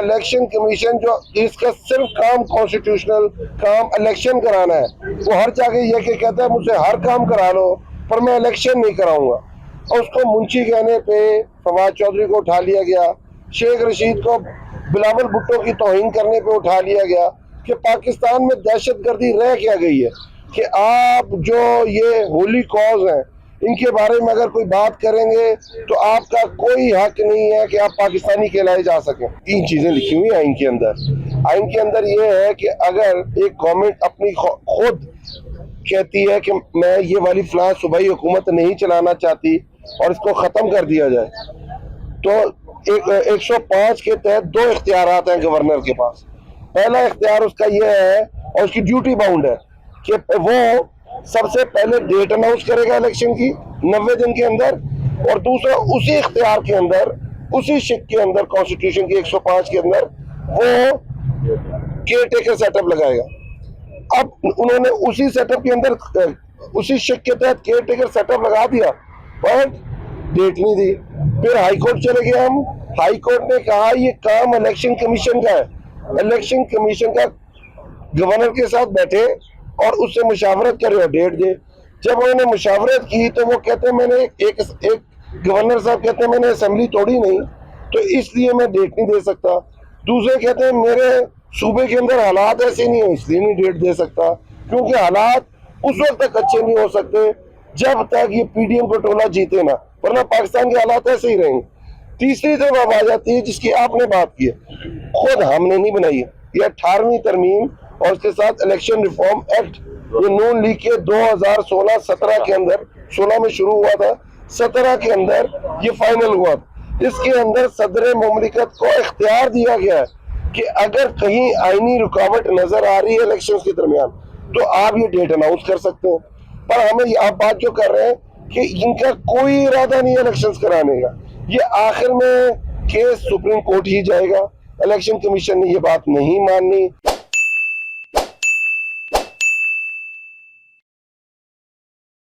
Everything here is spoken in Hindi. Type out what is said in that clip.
इलेक्शन कमीशन जो इसका सिर्फ काम कॉन्स्टिट्यूशनल काम इलेक्शन कराना है, वो हर जगह ये कि कहता है मुझसे हर काम करा लो पर मैं इलेक्शन नहीं कराऊंगा। और उसको मुंशी कहने पे फवाद चौधरी को उठा लिया गया, शेख रशीद को बिलावल भुट्टो की तौहीन करने पे उठा लिया गया कि पाकिस्तान में दहशतगर्दी रह क्या गई है कि आप जो ये होली कॉज हैं इनके बारे में अगर कोई बात करेंगे तो आपका कोई हक नहीं है कि आप पाकिस्तानी कहलाए जा सकें। 3 चीजें लिखी हुई आइन के अंदर। आइन के अंदर ये है कि अगर एक गवर्नमेंट अपनी खुद कहती है कि मैं ये वाली फलां सूबाई हुकूमत नहीं चलाना चाहती और इसको खत्म कर दिया जाए, तो 105 के तहत 2 इख्तियारात हैं गवर्नर के पास। पहला इख्तियार उसका ये है और उसकी ड्यूटी बाउंड है कि वो सबसे पहले डेट अनाउंस करेगा इलेक्शन की 90 दिन के अंदर, और दूसरा उसी इख्तियार के अंदर, उसी शिक के अंदर, कॉन्स्टिट्यूशन की 105 के अंदर वो केयर टेकर सेटअप लगाएगा। अब उन्होंने उसी सेटअप के अंदर, उसी शिक के तहत केयर टेकर सेटअप लगा दिया पर डेट नहीं दी। फिर हाईकोर्ट चले गए हम। हाईकोर्ट ने कहा ये काम इलेक्शन कमीशन का है, इलेक्शन कमीशन का गवर्नर के साथ बैठे और उससे मुशावरत करे और डेट दे। जब उन्होंने मुशावरत की तो वो कहते हैं मैंने एक गवर्नर साहब कहते हैं मैंने असेंबली तोड़ी नहीं तो इसलिए मैं डेट नहीं दे सकता। दूसरे कहते हैं मेरे सूबे के अंदर हालात ऐसे नहीं है इसलिए नहीं डेट दे सकता, क्योंकि हालात उस वक्त तक अच्छे नहीं हो सकते जब तक ये पीडीएम को टोला जीते ना, वरना पाकिस्तान के हालात ऐसे ही रहेंगे। तीसरी तो बात आ जाती है जिसकी आपने बात की है, खुद हमने नहीं बनाई है, ये 18वीं तरमीम और उसके साथ इलेक्शन रिफॉर्म एक्ट, ये नून लीग के 2016-17 के अंदर, 16 में शुरू हुआ था, 17 के अंदर ये फाइनल हुआ था। इसके अंदर सदर मुमलिकत को इख्तियार दिया गया है कि अगर कहीं आईनी रुकावट नजर आ रही है इलेक्शन के दरमियान तो आप ये डेट अनाउंस कर सकते हैं। पर हमें आप बात जो कर रहे हैं कि इनका कोई इरादा नहीं है इलेक्शन कराने का, ये आखिर में केस सुप्रीम कोर्ट ही जाएगा। इलेक्शन कमीशन ने ये बात नहीं माननी।